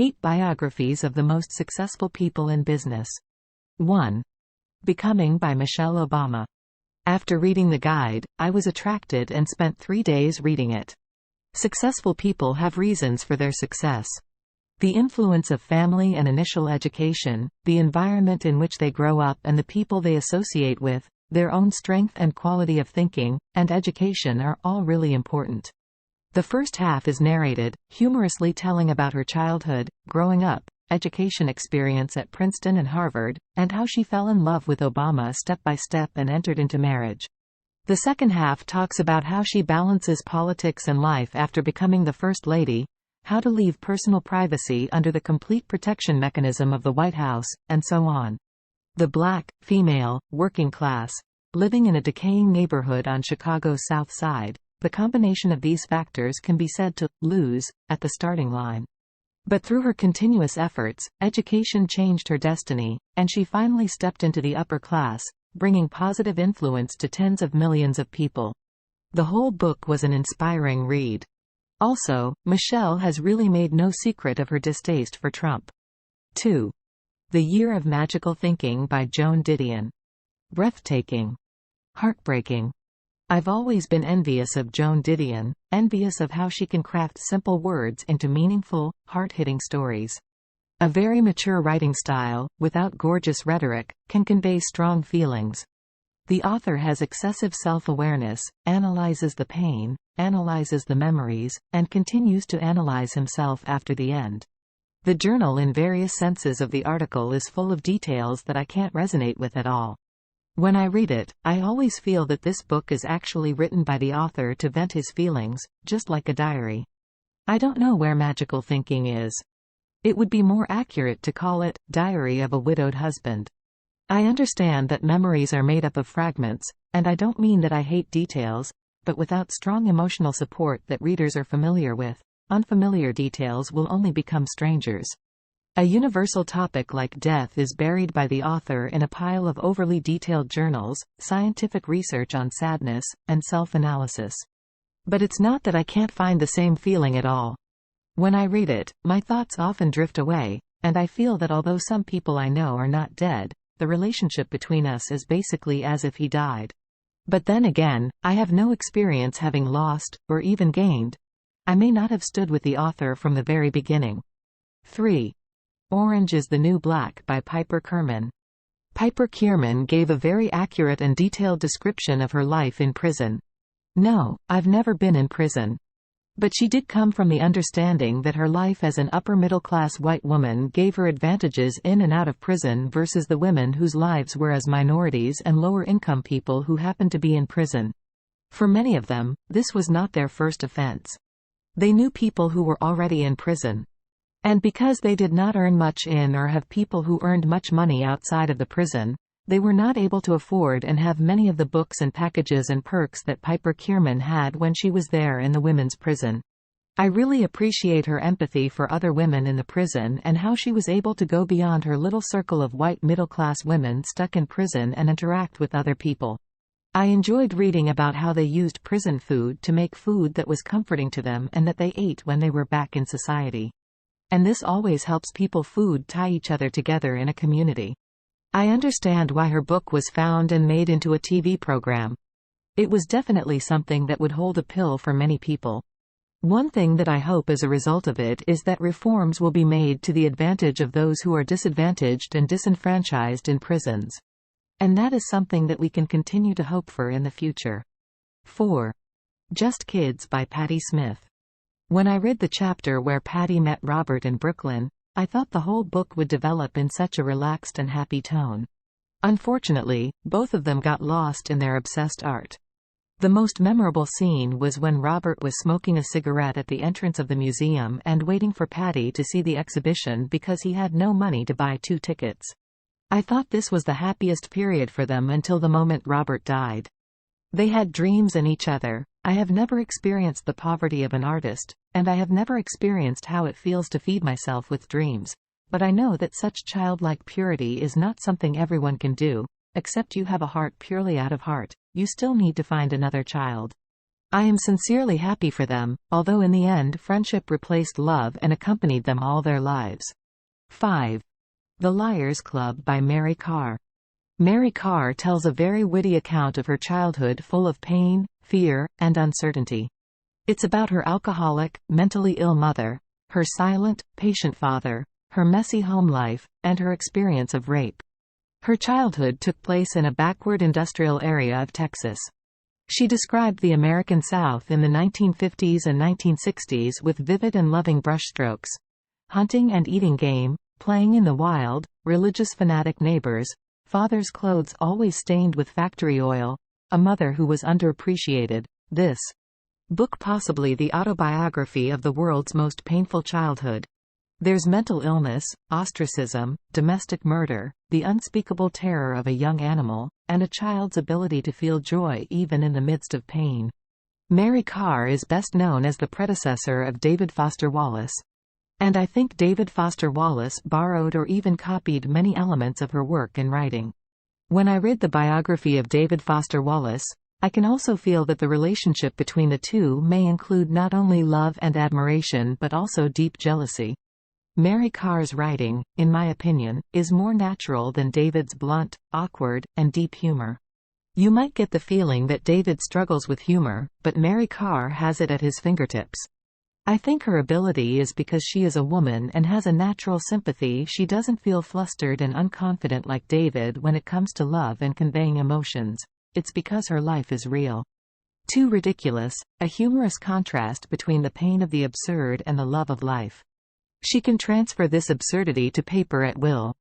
8 biographies of the most successful people in business. 1. Becoming by Michelle Obama. After reading the guide, I was attracted and spent 3 days reading it. Successful people have reasons for their success. The influence of family and initial education, the environment in which they grow up and the people they associate with, their own strength and quality of thinking, and education are all really important. The first half is narrated, humorously telling about her childhood, growing up, education experience at Princeton and Harvard, and how she fell in love with Obama step by step and entered into marriage. The second half talks about how she balances politics and life after becoming the First Lady, how to leave personal privacy under the complete protection mechanism of the White House, and so on. The black, female, working class, living in a decaying neighborhood on Chicago's South Side, the combination of these factors can be said to lose at the starting line. But through her continuous efforts, education changed her destiny, and she finally stepped into the upper class, bringing positive influence to tens of millions of people. The whole book was an inspiring read. Also, Michelle has really made no secret of her distaste for Trump. 2. The Year of Magical Thinking by Joan Didion. Breathtaking. Heartbreaking. I've always been envious of Joan Didion, envious of how she can craft simple words into meaningful, heart-hitting stories. A very mature writing style, without gorgeous rhetoric, can convey strong feelings. The author has excessive self-awareness, analyzes the pain, analyzes the memories, and continues to analyze himself after the end. The journal in various senses of the article is full of details that I can't resonate with at all. When I read it, I always feel that this book is actually written by the author to vent his feelings, just like a diary. I don't know where magical thinking is. It would be more accurate to call it, Diary of a Widowed Husband. I understand that memories are made up of fragments, and I don't mean that I hate details, but without strong emotional support that readers are familiar with, unfamiliar details will only become strangers. A universal topic like death is buried by the author in a pile of overly detailed journals, scientific research on sadness, and self-analysis. But it's not that I can't find the same feeling at all. When I read it, my thoughts often drift away, and I feel that although some people I know are not dead, the relationship between us is basically as if he died. But then again, I have no experience having lost, or even gained. I may not have stood with the author from the very beginning. 3. Orange is the New Black by Piper Kerman. Piper Kerman gave a very accurate and detailed description of her life in prison. No, I've never been in prison. But she did come from the understanding that her life as an upper-middle-class white woman gave her advantages in and out of prison versus the women whose lives were as minorities and lower-income people who happened to be in prison. For many of them, this was not their first offense. They knew people who were already in prison. And because they did not earn much in or have people who earned much money outside of the prison, they were not able to afford and have many of the books and packages and perks that Piper Kerman had when she was there in the women's prison. I really appreciate her empathy for other women in the prison and how she was able to go beyond her little circle of white middle-class women stuck in prison and interact with other people. I enjoyed reading about how they used prison food to make food that was comforting to them and that they ate when they were back in society. And this always helps people food tie each other together in a community. I understand why her book was found and made into a TV program. It was definitely something that would hold a pill for many people. One thing that I hope as a result of it is that reforms will be made to the advantage of those who are disadvantaged and disenfranchised in prisons. And that is something that we can continue to hope for in the future. 4. Just Kids by Patti Smith. When I read the chapter where Patti met Robert in Brooklyn, I thought the whole book would develop in such a relaxed and happy tone. Unfortunately, both of them got lost in their obsessed art. The most memorable scene was when Robert was smoking a cigarette at the entrance of the museum and waiting for Patti to see the exhibition because he had no money to buy 2 tickets. I thought this was the happiest period for them until the moment Robert died. They had dreams in each other. I have never experienced the poverty of an artist, and I have never experienced how it feels to feed myself with dreams, but I know that such childlike purity is not something everyone can do, except you have a heart purely out of heart. You still need to find another child. I am sincerely happy for them, although in the end friendship replaced love and accompanied them all their lives. 5. The Liars Club by Mary Karr. Mary Karr tells a very witty account of her childhood full of pain, fear, and uncertainty. It's about her alcoholic, mentally ill mother, her silent, patient father, her messy home life, and her experience of rape. Her childhood took place in a backward industrial area of Texas. She described the American South in the 1950s and 1960s with vivid and loving brushstrokes. Hunting and eating game, playing in the wild, religious fanatic neighbors, father's clothes always stained with factory oil, a mother who was underappreciated. This book possibly the autobiography of the world's most painful childhood. There's mental illness, ostracism, domestic murder, the unspeakable terror of a young animal, and a child's ability to feel joy even in the midst of pain. Mary Karr is best known as the predecessor of David Foster Wallace. And I think David Foster Wallace borrowed or even copied many elements of her work and writing. When I read the biography of David Foster Wallace, I can also feel that the relationship between the two may include not only love and admiration but also deep jealousy. Mary Karr's writing, in my opinion, is more natural than David's blunt, awkward, and deep humor. You might get the feeling that David struggles with humor, but Mary Karr has it at his fingertips. I think her ability is because she is a woman and has a natural sympathy. She doesn't feel flustered and unconfident like David when it comes to love and conveying emotions. It's because her life is real. Too ridiculous, a humorous contrast between the pain of the absurd and the love of life. She can transfer this absurdity to paper at will.